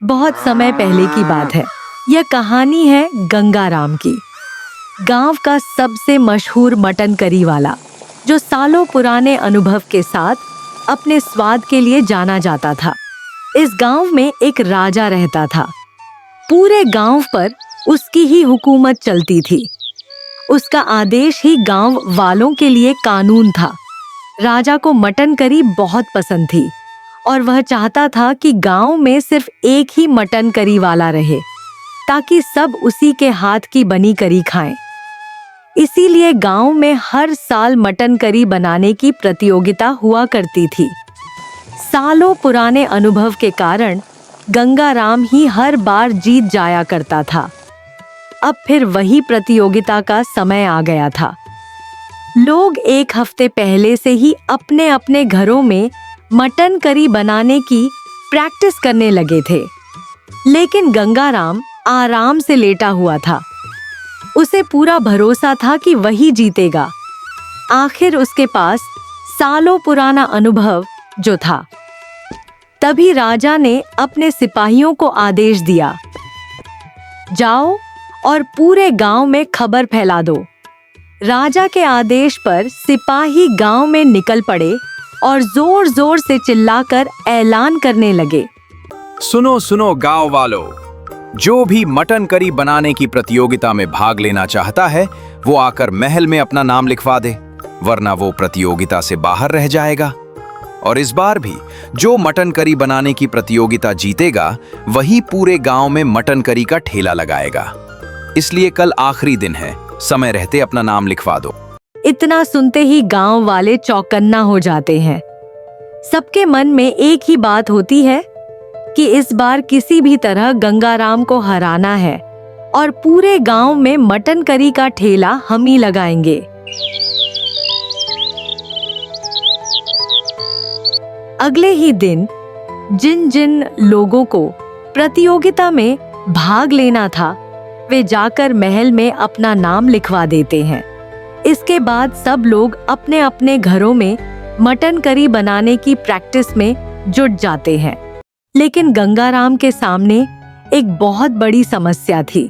बहुत समय पहले की बात है। यह कहानी है गंगाराम की, गांव का सबसे मशहूर मटन करी वाला, जो सालों पुराने अनुभव के साथ अपने स्वाद के लिए जाना जाता था। इस गांव में एक राजा रहता था। पूरे गांव पर उसकी ही हुकूमत चलती थी। उसका आदेश ही गांव वालों के लिए कानून था। राजा को मटन करी बहुत पसंद थी और वह चाहता था कि गांव में सिर्फ एक ही मटन करी वाला रहे, ताकि सब उसी के हाथ की बनी करी खाएं। इसीलिए गांव में हर साल मटन करी बनाने की प्रतियोगिता हुआ करती थी। सालों पुराने अनुभव के कारण गंगाराम ही हर बार जीत जाया करता था। अब फिर वही प्रतियोगिता का समय आ गया था। लोग एक हफ्ते पहले से ही अपने अपने घरों में मटन करी बनाने की प्रैक्टिस करने लगे थे, लेकिन गंगाराम आराम से लेटा हुआ था। उसे पूरा भरोसा था कि वही जीतेगा। आखिर उसके पास सालों पुराना अनुभव जो था। तभी राजा ने अपने सिपाहियों को आदेश दिया, जाओ और पूरे गांव में खबर फैला दो। राजा के आदेश पर सिपाही गांव में निकल पड़े और जोर जोर से चिल्लाकर ऐलान करने लगे, सुनो सुनो गांव वालों, जो भी मटन करी बनाने की प्रतियोगिता में भाग लेना चाहता है वो आकर महल में अपना नाम लिखवा दे, वरना वो प्रतियोगिता से बाहर रह जाएगा। और इस बार भी जो मटन करी बनाने की प्रतियोगिता जीतेगा वही पूरे गांव में मटन करी का ठेला लगाएगा। इसलिए कल आखिरी दिन है, समय रहते अपना नाम लिखवा दो। इतना सुनते ही गांव वाले चौकन्ना हो जाते हैं। सबके मन में एक ही बात होती है कि इस बार किसी भी तरह गंगाराम को हराना है और पूरे गांव में मटन करी का ठेला हम ही लगाएंगे। अगले ही दिन जिन जिन लोगों को प्रतियोगिता में भाग लेना था वे जाकर महल में अपना नाम लिखवा देते हैं। इसके बाद सब लोग अपने अपने घरों में मटन करी बनाने की प्रैक्टिस में जुट जाते हैं। लेकिन गंगाराम के सामने एक बहुत बड़ी समस्या थी।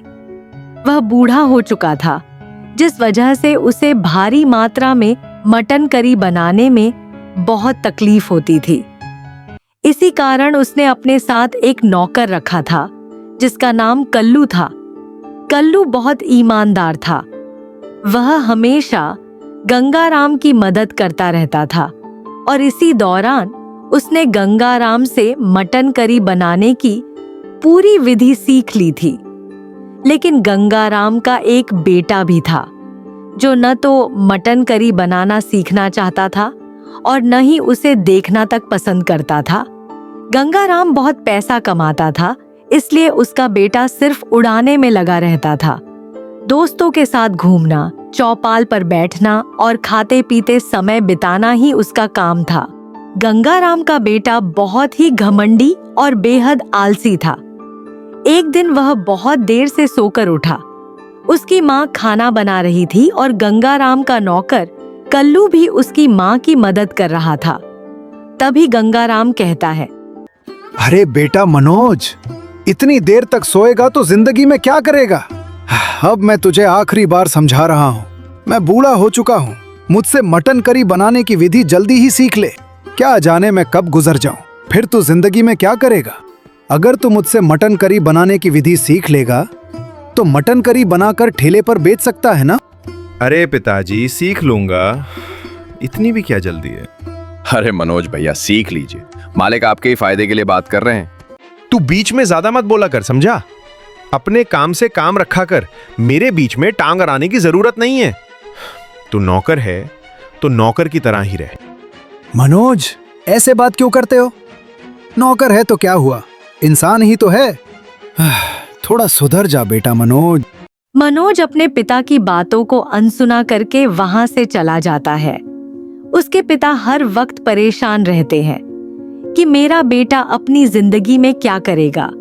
वह बूढ़ा हो चुका था, जिस वजह से उसे भारी मात्रा में मटन करी बनाने में बहुत तकलीफ होती थी। इसी कारण उसने अपने साथ एक नौकर रखा था जिसका नाम कल्लू था। कल्लू बहुत ईमानदार था। वह हमेशा गंगाराम की मदद करता रहता था और इसी दौरान उसने गंगाराम से मटन करी बनाने की पूरी विधि सीख ली थी। लेकिन गंगाराम का एक बेटा भी था जो न तो मटन करी बनाना सीखना चाहता था और न ही उसे देखना तक पसंद करता था। गंगाराम बहुत पैसा कमाता था, इसलिए उसका बेटा सिर्फ उड़ाने में लगा रहता था। दोस्तों के साथ घूमना, चौपाल पर बैठना और खाते पीते समय बिताना ही उसका काम था। गंगाराम का बेटा बहुत ही घमंडी और बेहद आलसी था। एक दिन वह बहुत देर से सोकर उठा। उसकी माँ खाना बना रही थी और गंगाराम का नौकर कल्लू भी उसकी माँ की मदद कर रहा था। तभी गंगाराम कहता है, अरे बेटा मनोज, इतनी देर तक सोएगा तो जिंदगी में क्या करेगा? अब मैं तुझे आखिरी बार समझा रहा हूँ, मैं बूढ़ा हो चुका हूँ। मुझसे मटन करी बनाने की विधि जल्दी ही सीख ले। क्या जाने मैं कब गुजर जाऊं, फिर तू जिंदगी में क्या करेगा? अगर तू मुझसे मटन करी बनाने की विधि सीख लेगा तो मटन करी बनाकर ठेले पर बेच सकता है ना? अरे पिताजी, सीख लूंगा, इतनी भी क्या जल्दी है? अरे मनोज भैया, सीख लीजिए, मालिक आपके ही फायदे के लिए बात कर रहे हैं। तू बीच में ज्यादा मत बोला कर, समझा? अपने काम से काम रखा कर, मेरे बीच में टांग अड़ाने की जरूरत नहीं है। तू नौकर है तो नौकर की तरह ही रहे। मनोज, ऐसे बात क्यों करते हो? नौकर है तो क्या हुआ, इंसान ही तो है। थोड़ा सुधर जा बेटा मनोज। मनोज अपने पिता की बातों को अनसुना करके वहां से चला जाता है। उसके पिता हर वक्त परेशान रहते हैं कि मेरा बेटा अपनी जिंदगी में क्या करेगा।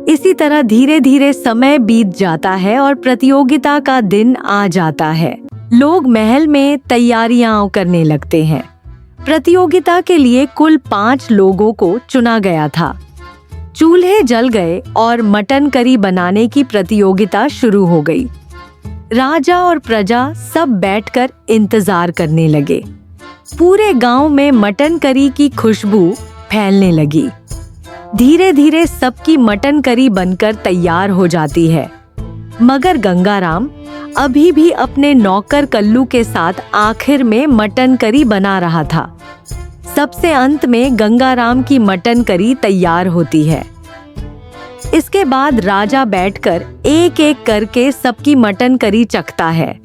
इसी तरह धीरे धीरे समय बीत जाता है और प्रतियोगिता का दिन आ जाता है। लोग महल में तैयारियां करने लगते हैं। प्रतियोगिता के लिए कुल 5 लोगों को चुना गया था। चूल्हे जल गए और मटन करी बनाने की प्रतियोगिता शुरू हो गई। राजा और प्रजा सब बैठकर इंतजार करने लगे। पूरे गांव में मटन करी की खुशबू फैलने लगी। धीरे धीरे सबकी मटन करी बनकर तैयार हो जाती है, मगर गंगाराम अभी भी अपने नौकर कल्लू के साथ आखिर में मटन करी बना रहा था। सबसे अंत में गंगाराम की मटन करी तैयार होती है। इसके बाद राजा बैठकर एक एक करके सबकी मटन करी चखता है।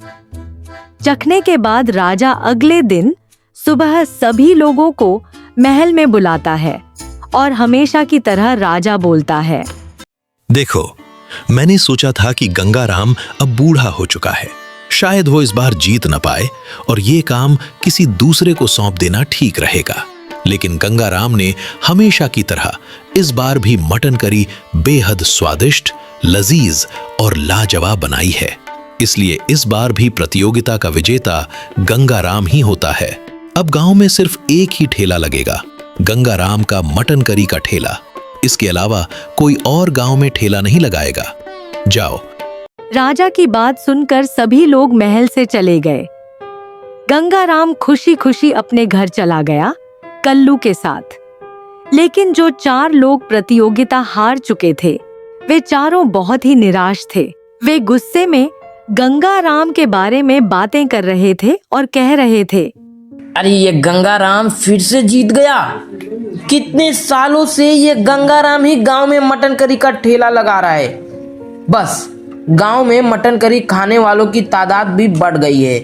चखने के बाद राजा अगले दिन सुबह सभी लोगों को महल में बुलाता है और हमेशा की तरह राजा बोलता है, देखो, मैंने सोचा था कि गंगाराम अब बूढ़ा हो चुका है, शायद वो इस बार जीत न पाए और ये काम किसी दूसरे को सौंप देना ठीक रहेगा। लेकिन गंगाराम ने हमेशा की तरह इस बार भी मटन करी बेहद स्वादिष्ट, लजीज और लाजवाब बनाई है। इसलिए इस बार भी प्रतियोगिता का विजेता गंगाराम ही होता है। अब गांव में सिर्फ एक ही ठेला लगेगा, गंगाराम का मटन करी का ठेला। इसके अलावा कोई और गांव में ठेला नहीं लगाएगा। जाओ। राजा की बात सुनकर सभी लोग महल से चले गए। गंगाराम खुशी खुशी अपने घर चला गया कल्लू के साथ। लेकिन जो 4 लोग प्रतियोगिता हार चुके थे, वे चारों बहुत ही निराश थे। वे गुस्से में गंगाराम के बारे में बातें कर रहे थे और कह रहे थे, अरे ये गंगाराम फिर से जीत गया। कितने सालों से ये गंगाराम ही गांव में मटन करी का ठेला लगा रहा है। बस गांव में मटन करी खाने वालों की तादाद भी बढ़ गई है।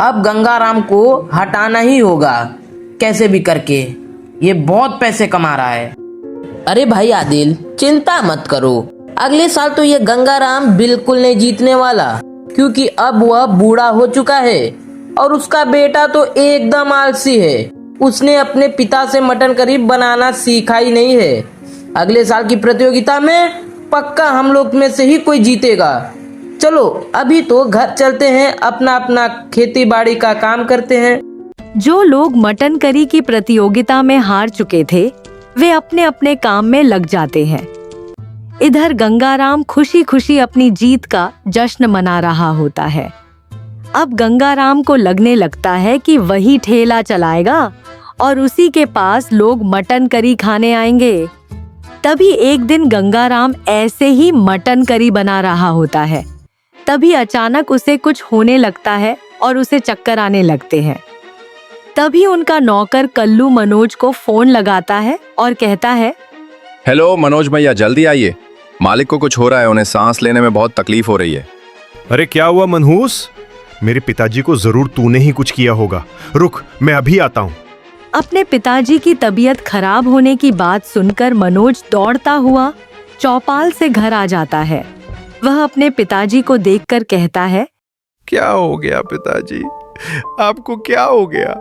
अब गंगाराम को हटाना ही होगा कैसे भी करके। ये बहुत पैसे कमा रहा है। अरे भाई आदिल, चिंता मत करो, अगले साल तो ये गंगाराम बिल्कुल नहीं जीतने वाला, क्योंकि अब वह बूढ़ा हो चुका है और उसका बेटा तो एकदम आलसी है। उसने अपने पिता से मटन करी बनाना सीखा ही नहीं है। अगले साल की प्रतियोगिता में पक्का हम लोग में से ही कोई जीतेगा। चलो अभी तो घर चलते हैं, अपना अपना खेती बाड़ी का काम करते हैं। जो लोग मटन करी की प्रतियोगिता में हार चुके थे, वे अपने अपने काम में लग जाते हैं। इधर गंगाराम खुशी खुशी अपनी जीत का जश्न मना रहा होता है। अब गंगाराम को लगने लगता है कि वही ठेला चलाएगा और उसी के पास लोग मटन करी खाने आएंगे। तभी एक दिन गंगाराम ऐसे ही मटन करी बना रहा होता है। तभी अचानक उसे कुछ होने लगता है और उसे चक्कर आने लगते हैं। तभी उनका नौकर कल्लू मनोज को फोन लगाता है और कहता है, हेलो मनोज भैया, जल्दी आइए, मालिक को कुछ हो रहा है, उन्हें सांस लेने में बहुत तकलीफ हो रही है। अरे क्या हुआ मनहूस? मेरे पिताजी को जरूर तूने ही कुछ किया होगा। रुक, मैं अभी आता हूँ। अपने पिताजी की तबीयत खराब होने की बात सुनकर मनोज दौड़ता हुआ चौपाल से घर आ जाता है। वह अपने पिताजी को देखकर कहता है, क्या हो गया पिताजी? आपको क्या हो गया?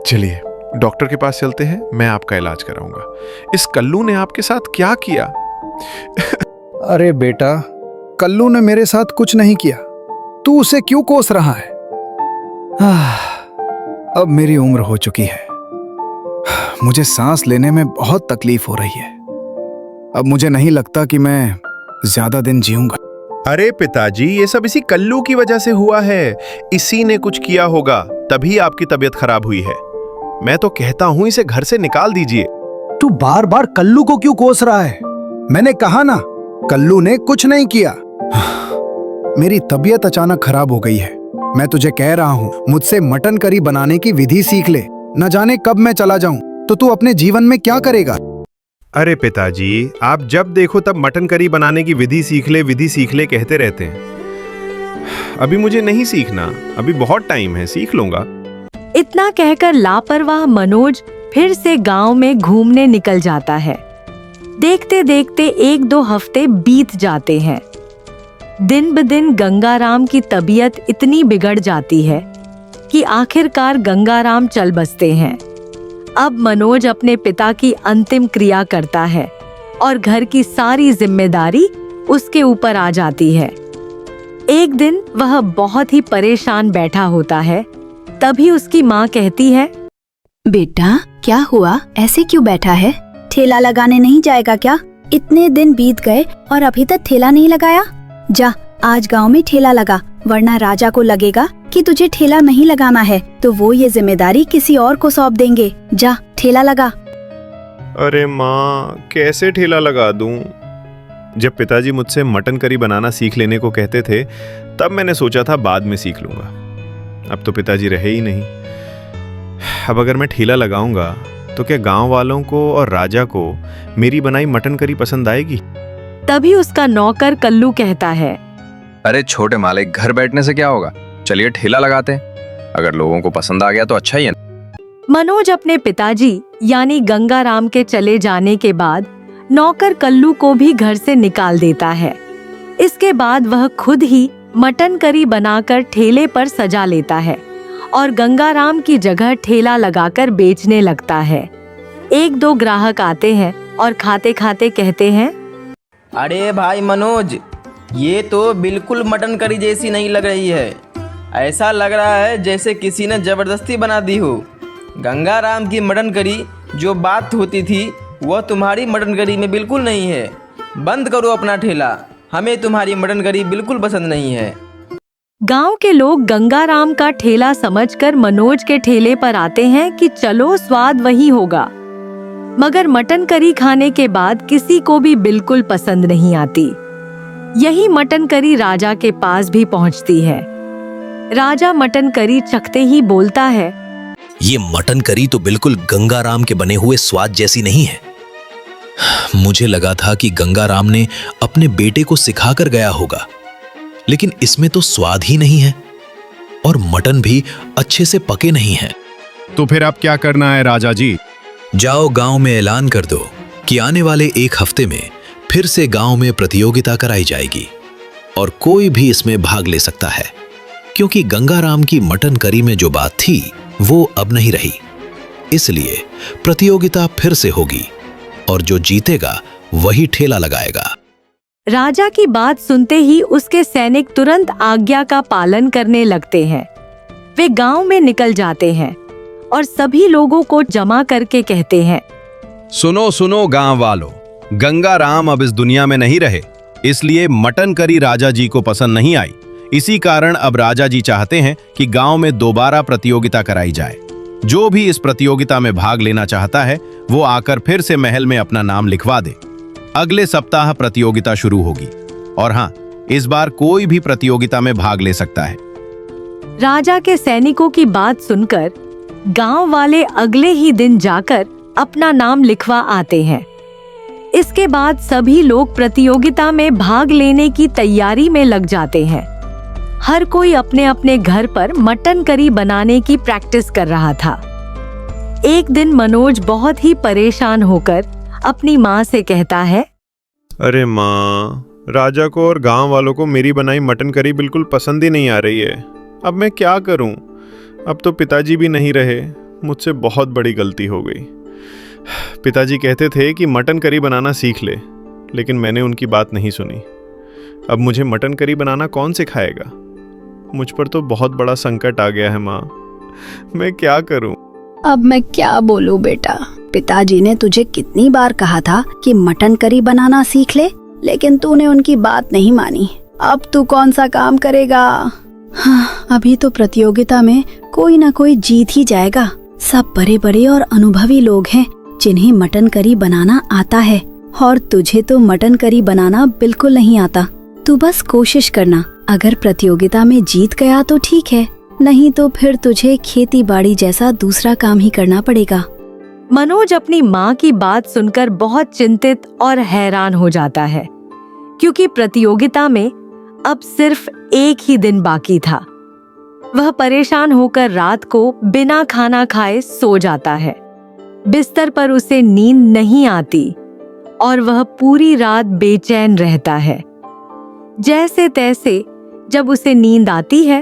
चलिए डॉक्टर के पास चलते हैं, मैं आपका इलाज कराऊंगा। इस कल्लू ने आपके साथ क्या किया? अरे बेटा, कल्लू ने मेरे साथ कुछ नहीं किया, तू उसे क्यों कोस रहा है? अब मेरी उम्र हो चुकी है, मुझे सांस लेने में बहुत तकलीफ हो रही है। अब मुझे नहीं लगता कि मैं ज्यादा दिन जीऊंगा। अरे पिताजी, ये सब इसी कल्लू की वजह से हुआ है। इसी ने कुछ किया होगा, तभी आपकी तबीयत खराब हुई है। मैं तो कहता हूं इसे घर से निकाल दीजिए। तू बार बार कल्लू को क्यों कोस रहा है? मैंने कहा ना, कल्लू ने कुछ नहीं किया। मेरी तबीयत अचानक खराब हो गई है। मैं तुझे कह रहा हूँ, मुझसे मटन करी बनाने की विधि सीख ले। न जाने कब मैं चला जाऊं तो तू अपने जीवन में क्या करेगा? अरे पिताजी, आप जब देखो तब मटन करी बनाने की विधि सीख ले कहते रहते हैं। अभी मुझे नहीं सीखना, अभी बहुत टाइम है, सीख लूंगा। इतना कहकर लापरवाह मनोज फिर से गांव में घूमने निकल जाता है। देखते देखते 1-2 हफ्ते बीत जाते हैं। दिन ब दिन गंगाराम की तबीयत इतनी बिगड़ जाती है कि आखिरकार गंगाराम चल बसते हैं। अब मनोज अपने पिता की अंतिम क्रिया करता है और घर की सारी जिम्मेदारी उसके ऊपर आ जाती है। एक दिन वह बहुत ही परेशान बैठा होता है। तभी उसकी माँ कहती है, बेटा क्या हुआ, ऐसे क्यों बैठा है? ठेला लगाने नहीं जाएगा क्या? इतने दिन बीत गए और अभी तक ठेला नहीं लगाया। जा, आज गांव में ठेला लगा, वरना राजा को लगेगा कि तुझे ठेला नहीं लगाना है तो वो ये जिम्मेदारी किसी और को सौंप देंगे। जा, ठेला लगा। अरे माँ, कैसे ठेला लगा दूं? जब पिताजी मुझसे मटन करी बनाना सीख लेने को कहते थे तब मैंने सोचा था बाद में सीख लूंगा। अब तो पिताजी रहे ही नहीं। अब अगर मैं ठेला लगाऊंगा तो क्या गांव वालों को और राजा को मेरी बनाई मटन करी पसंद आएगी? तभी उसका नौकर कल्लू कहता है, अरे छोटे मालिक, घर बैठने से क्या होगा, चलिए ठेला लगाते हैं। अगर लोगों को पसंद आ गया तो अच्छा ही है। मनोज अपने पिताजी यानी गंगाराम के चले जाने के बाद नौकर कल्लू को भी घर से निकाल देता है। इसके बाद वह खुद ही मटन करी बनाकर ठेले पर सजा लेता है और गंगाराम की जगह ठेला लगाकर बेचने लगता है। एक दो ग्राहक आते हैं और खाते खाते कहते हैं, अरे भाई मनोज, ये तो बिल्कुल मटन करी जैसी नहीं लग रही है। ऐसा लग रहा है जैसे किसी ने जबरदस्ती बना दी हो। गंगाराम की मटन करी जो बात होती थी वह तुम्हारी मटन करी में बिल्कुल नहीं है। बंद करो अपना ठेला, हमें तुम्हारी मटन करी बिल्कुल पसंद नहीं है। गांव के लोग गंगाराम का ठेला समझकर मनोज के ठेले पर आते हैं कि चलो स्वाद वही होगा, मगर मटन करी खाने के बाद किसी को भी बिल्कुल पसंद नहीं आती। यही मटन करी राजा के पास भी पहुंचती है। राजा मटन करी चखते ही बोलता है, ये मटन करी तो बिल्कुल गंगाराम के बने हुए स्वाद जैसी नहीं है। मुझे लगा था कि गंगाराम ने अपने बेटे को सिखाकर गया होगा, लेकिन इसमें तो स्वाद ही नहीं है और मटन भी अच्छे से पके नहीं है। तो फिर अब क्या करना है राजा जी? जाओ गांव में ऐलान कर दो कि आने वाले एक हफ्ते में फिर से गांव में प्रतियोगिता कराई जाएगी और कोई भी इसमें भाग ले सकता है, क्योंकि गंगाराम की मटन करी में जो बात थी वो अब नहीं रही। इसलिए प्रतियोगिता फिर से होगी और जो जीतेगा वही ठेला लगाएगा। राजा की बात सुनते ही उसके सैनिक तुरंत आज्ञा का पालन करने लगते हैं। वे गांव में निकल जाते हैं और सभी लोगों को जमा करके कहते हैं, सुनो सुनो गांव वालों, गंगाराम अब इस दुनिया में नहीं रहे, इसलिए मटन करी राजा जी को पसंद नहीं आई। इसी कारण अब राजा जी चाहते हैं कि गांव में दोबारा प्रतियोगिता कराई जाए। जो भी इस प्रतियोगिता में भाग लेना चाहता है वो आकर फिर से महल में अपना नाम लिखवा दे। अगले सप्ताह प्रतियोगिता शुरू होगी और हाँ, इस बार कोई भी प्रतियोगिता में भाग ले सकता है। राजा के सैनिकों की बात सुनकर गांव वाले अगले ही दिन जाकर अपना नाम लिखवा आते हैं। इसके बाद सभी लोग प्रतियोगिता में भाग लेने की तैयारी में लग जाते हैं। हर कोई अपने अपने घर पर मटन करी बनाने की प्रैक्टिस कर रहा था। एक दिन मनोज बहुत ही परेशान होकर अपनी माँ से कहता है, अरे माँ, राजा को और गांव वालों को मेरी बनाई मटन करी बिल्कुल पसंद ही नहीं आ रही है। अब मैं क्या करूं? अब तो पिताजी भी नहीं रहे, मुझसे बहुत बड़ी गलती हो गई। पिताजी कहते थे कि मटन करी बनाना सीख ले, लेकिन मैंने उनकी बात नहीं सुनी। अब मुझे मटन करी बनाना कौन सिखाएगा? मुझ पर तो बहुत बड़ा संकट आ गया है माँ, मैं क्या करूं? अब मैं क्या बोलूं बेटा, पिताजी ने तुझे कितनी बार कहा था कि मटन करी बनाना सीख ले, लेकिन तूने उनकी बात नहीं मानी। अब तू कौन सा काम करेगा? हाँ, अभी तो प्रतियोगिता में कोई ना कोई जीत ही जाएगा। सब बड़े बड़े और अनुभवी लोग हैं जिन्हें मटन करी बनाना आता है, और तुझे तो मटन करी बनाना बिल्कुल नहीं आता। तू बस कोशिश करना, अगर प्रतियोगिता में जीत गया तो ठीक है, नहीं तो फिर तुझे खेती बाड़ी जैसा दूसरा काम ही करना पड़ेगा। मनोज अपनी माँ की बात सुनकर बहुत चिंतित और हैरान हो जाता है, क्योंकि प्रतियोगिता में अब सिर्फ एक ही दिन बाकी था। वह परेशान होकर रात को बिना खाना खाए सो जाता है। बिस्तर पर उसे नींद नहीं आती और वह पूरी रात बेचैन रहता है। जैसे तैसे जब उसे नींद आती है,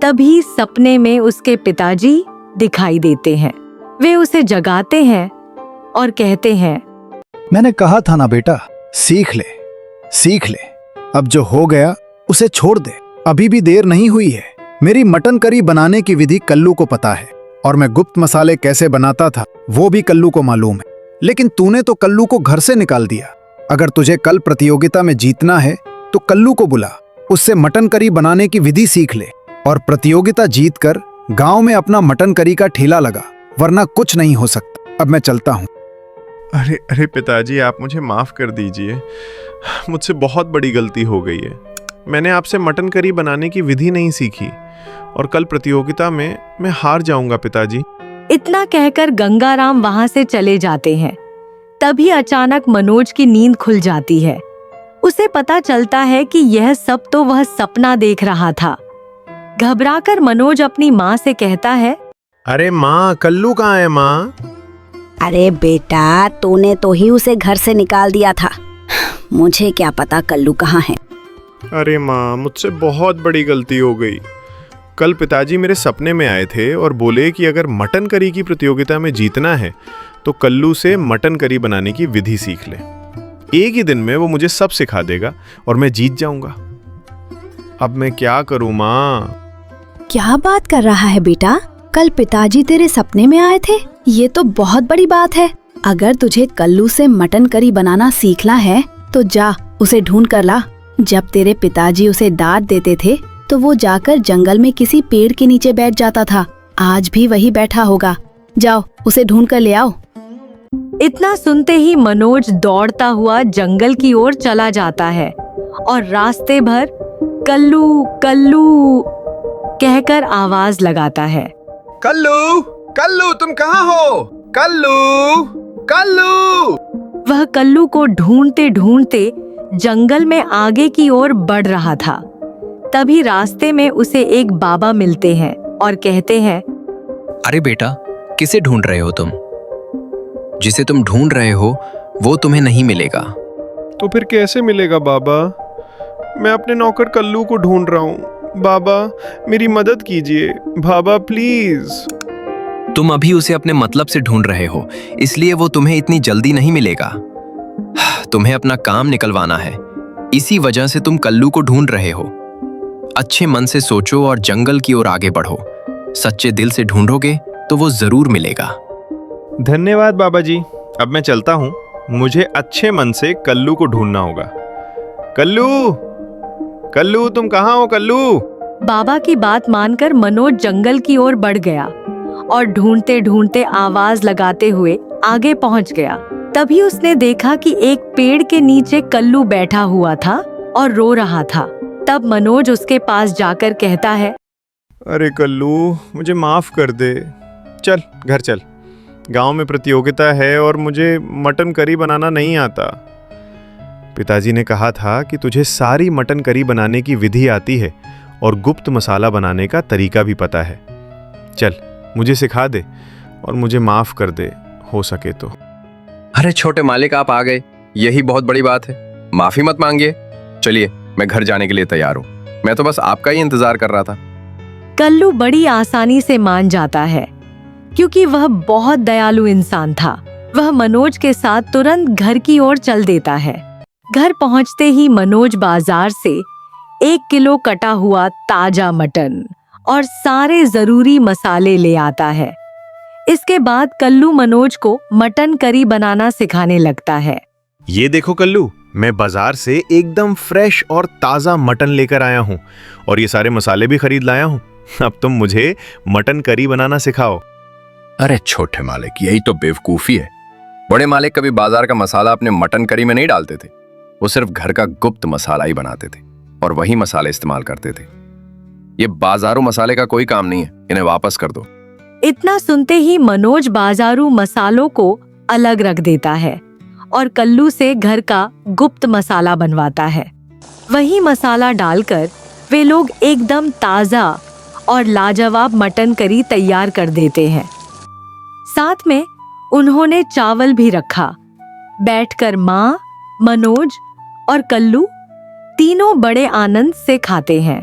तभी सपने में उसके पिताजी दिखाई देते हैं। वे उसे जगाते हैं और कहते हैं, मैंने कहा था ना बेटा, सीख ले सीख ले, अब जो हो गया उसे छोड़ दे, अभी भी देर नहीं हुई है। मेरी मटन करी बनाने की विधि कल्लू को पता है और मैं गुप्त मसाले कैसे बनाता था वो भी कल्लू को मालूम है। लेकिन तूने तो कल्लू को घर से निकाल दिया। अगर तुझे कल प्रतियोगिता में जीतना है तो कल्लू को बुला, उससे मटन करी बनाने की विधि सीख ले और प्रतियोगिता जीतकर गांव में अपना मटन करी का ठेला लगा, वरना कुछ नहीं हो सकता। अब मैं चलता हूँ। अरे अरे पिताजी, आप मुझे माफ़ कर दीजिए, मुझसे बहुत बड़ी गलती हो गई है। मैंने आपसे मटन करी बनाने की विधि नहीं सीखी और कल प्रतियोगिता में मैं हार जाऊंगा पिताजी। इतना कहकर गंगाराम वहां से चले जाते हैं। तभी अचानक मनोज की नींद खुल जाती है। उसे पता चलता है कि यह सब तो वह सपना देख रहा था। घबराकर मनोज अपनी माँ से कहता है, अरे माँ, कल्लू कहाँ है माँ? अरे बेटा, तूने तो ही उसे घर से निकाल दिया था, मुझे क्या पता कल्लू कहाँ है। अरे माँ, मुझसे बहुत बड़ी गलती हो गई। कल पिताजी मेरे सपने में आए थे और बोले कि अगर मटन करी की प्रतियोगिता में जीतना है तो कल्लू से मटन करी बनाने की विधि सीख ले। एक ही दिन में वो मुझे सब सिखा देगा और मैं जीत जाऊंगा। अब मैं क्या करूं माँ? क्या बात कर रहा है बेटा? कल पिताजी तेरे सपने में आए थे? ये तो बहुत बड़ी बात है। अगर तुझे कल्लू से मटन करी बनाना सीखना है तो जा उसे ढूंढ कर ला। जब तेरे पिताजी उसे डांट देते थे तो वो जाकर जंगल में किसी पेड़ के नीचे बैठ जाता था। आज भी वही बैठा होगा। जाओ उसे ढूंढ कर ले आओ। इतना सुनते ही मनोज दौड़ता हुआ जंगल की ओर चला जाता है और रास्ते भर कल्लू कल्लू कहकर आवाज लगाता है। कल्लू, कल्लू तुम कहाँ हो? कल्लू, कल्लू। वह कल्लू को ढूंढते ढूंढते जंगल में आगे की ओर बढ़ रहा था। तभी रास्ते में उसे एक बाबा मिलते हैं और कहते हैं, अरे बेटा, किसे ढूंढ रहे हो तुम? जिसे तुम ढूंढ रहे हो वो तुम्हें नहीं मिलेगा। तो फिर कैसे मिलेगा बाबा? मैं अपने नौकर कल्लू को ढूंढ रहा हूँ। बाबा, मेरी मदद कीजिए बाबा, प्लीज। तुम अभी उसे अपने मतलब से ढूंढ रहे हो, इसलिए वो तुम्हें इतनी जल्दी नहीं मिलेगा। तुम्हें अपना काम निकलवाना है, इसी वजह से तुम कल्लू को ढूंढ रहे हो। अच्छे मन से सोचो और जंगल की ओर आगे बढ़ो। सच्चे दिल से ढूंढोगे तो वो जरूर मिलेगा। धन्यवाद बाबा जी। अब मैं चलता हूँ। मुझे अच्छे मन से कल्लू को ढूंढना होगा। कल्लू, कल्लू तुम कहाँ हो कल्लू? बाबा की बात मानकर मनोज जंगल की ओर बढ़ गया और ढूंढते ढूंढते आवाज लगाते हुए आगे पहुंच गया। तभी उसने देखा कि एक पेड़ के नीचे कल्लू बैठा हुआ था और रो रहा था। तब मनोज उसके पास जाकर कहता है, अरे कल्लू, मुझे माफ कर दे। चल घर चल। गांव में प्रतियोगिता है और मुझे मटन करी बनाना नहीं आता। पिताजी ने कहा था कि तुझे सारी मटन करी बनाने की विधि आती है और गुप्त मसाला बनाने का तरीका भी पता है। चल मुझे सिखा दे और मुझे माफ कर दे, हो सके तो। अरे छोटे मालिक, आप आ गए, यही बहुत बड़ी बात है। माफी मत मांगिए। चलिए, मैं घर जाने के लिए तैयार हूँ। मैं तो बस आपका ही इंतजार कर रहा था। कल्लू बड़ी आसानी से मान जाता है क्योंकि वह बहुत दयालु इंसान था। वह मनोज के साथ तुरंत घर की ओर चल देता है। घर पहुंचते ही मनोज बाजार से 1 किलो कटा हुआ ताजा मटन और सारे जरूरी मसाले ले आता है। इसके बाद कल्लू मनोज को मटन करी बनाना सिखाने लगता है। ये देखो कल्लू, मैं बाजार से एकदम फ्रेश और ताज़ा मटन लेकर आया हूँ और ये सारे मसाले भी खरीद लाया हूँ। अब तुम मुझे मटन करी बनाना सिखाओ। अरे छोटे मालिक, यही तो बेवकूफ़ी है। बड़े मालिक कभी बाजार का मसाला अपने मटन करी में नहीं डालते थे। वो सिर्फ घर का गुप्त मसाला ही बनाते थे और वही मसाले इस्तेमाल करते थे। ये बाजारू मसाले का कोई काम नहीं है, इन्हें वापस कर दो। इतना सुनते ही मनोज बाजारू मसालों को अलग रख देता है और कल्लू से घर का गुप्त मसाला बनवाता है। वही मसाला डालकर वे लोग एकदम ताजा और लाजवाब मटन करी तैयार कर देते हैं। साथ में उन्होंने चावल भी रखा। बैठकर माँ, मनोज और कल्लू तीनों बड़े आनंद से खाते हैं।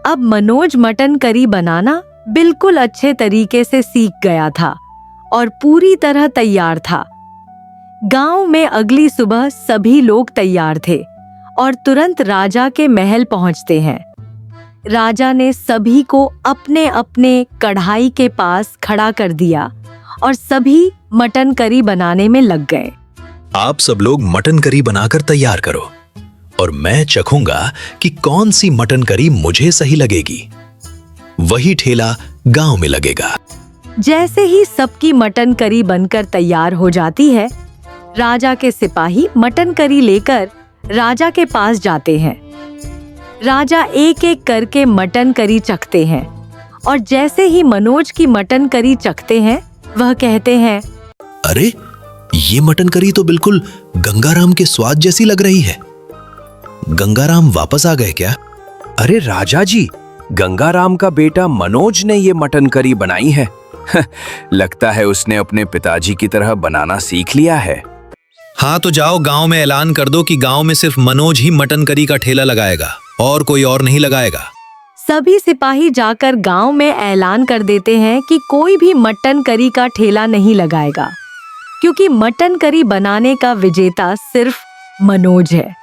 अब मनोज मटन करी बनाना बिल्कुल अच्छे तरीके से सीख गया था और पूरी तरह तैयार था। गांव में अगली सुबह सभी लोग तैयार थे और तुरंत राजा के महल पहुंचते हैं। राजा ने सभी को अपने अपने कढ़ाई के पास खड़ा कर दिया और सभी मटन करी बनाने में लग गए। आप सब लोग मटन करी बनाकर तैयार करो और मैं चखूंगा कि कौन सी मटन करी मुझे सही लगेगी। वही ठेला गांव में लगेगा। जैसे ही सबकी मटन करी बनकर तैयार हो जाती है, राजा के सिपाही मटन करी लेकर राजा के पास जाते हैं। राजा एक एक करके मटन करी चखते हैं और जैसे ही मनोज की मटन करी चखते हैं, वह कहते हैं, अरे ये मटन करी तो बिल्कुल गंगाराम के स्वाद जैसी लग रही है। गंगाराम वापस आ गए क्या? अरे राजा जी, गंगाराम का बेटा मनोज ने ये मटन करी बनाई है। लगता है उसने अपने पिताजी की तरह बनाना सीख लिया है। हाँ तो जाओ गांव में ऐलान कर दो कि गांव में सिर्फ मनोज ही मटन करी का ठेला लगाएगा और कोई और नहीं लगाएगा। सभी सिपाही जाकर गांव में ऐलान कर देते हैं कि कोई भी मटन करी का ठेला नहीं लगाएगा, क्योंकि मटन करी बनाने का विजेता सिर्फ मनोज है।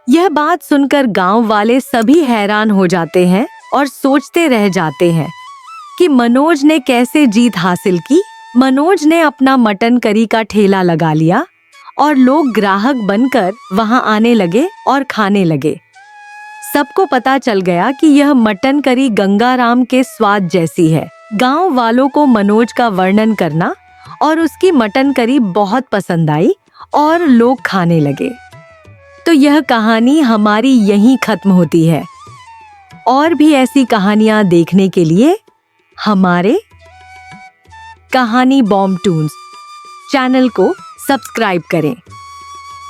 यह बात सुनकर गांव वाले सभी हैरान हो जाते हैं और सोचते रह जाते हैं कि मनोज ने कैसे जीत हासिल की। मनोज ने अपना मटन करी का ठेला लगा लिया और लोग ग्राहक बनकर वहां आने लगे और खाने लगे। सबको पता चल गया कि यह मटन करी गंगाराम के स्वाद जैसी है। गांव वालों को मनोज का वर्णन करना और उसकी मटन करी बहुत पसंद आई और लोग खाने लगे। तो यह कहानी हमारी यहीं खत्म होती है। और भी ऐसी कहानियां देखने के लिए हमारे कहानी बॉम्ब टून्स चैनल को सब्सक्राइब करें।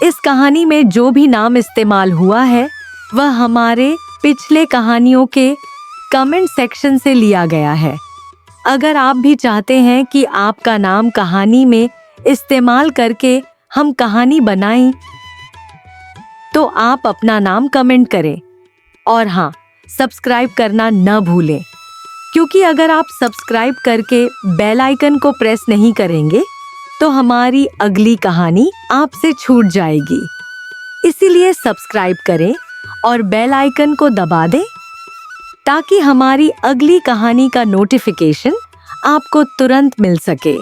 इस कहानी में जो भी नाम इस्तेमाल हुआ है वह हमारे पिछले कहानियों के कमेंट सेक्शन से लिया गया है। अगर आप भी चाहते हैं कि आपका नाम कहानी में इस्तेमाल करके हम कहानी बनाएं, तो आप अपना नाम कमेंट करें। और हाँ, सब्सक्राइब करना न भूलें, क्योंकि अगर आप सब्सक्राइब करके बेल आइकन को प्रेस नहीं करेंगे तो हमारी अगली कहानी आपसे छूट जाएगी। इसीलिए सब्सक्राइब करें और बेल आइकन को दबा दें ताकि हमारी अगली कहानी का नोटिफिकेशन आपको तुरंत मिल सके।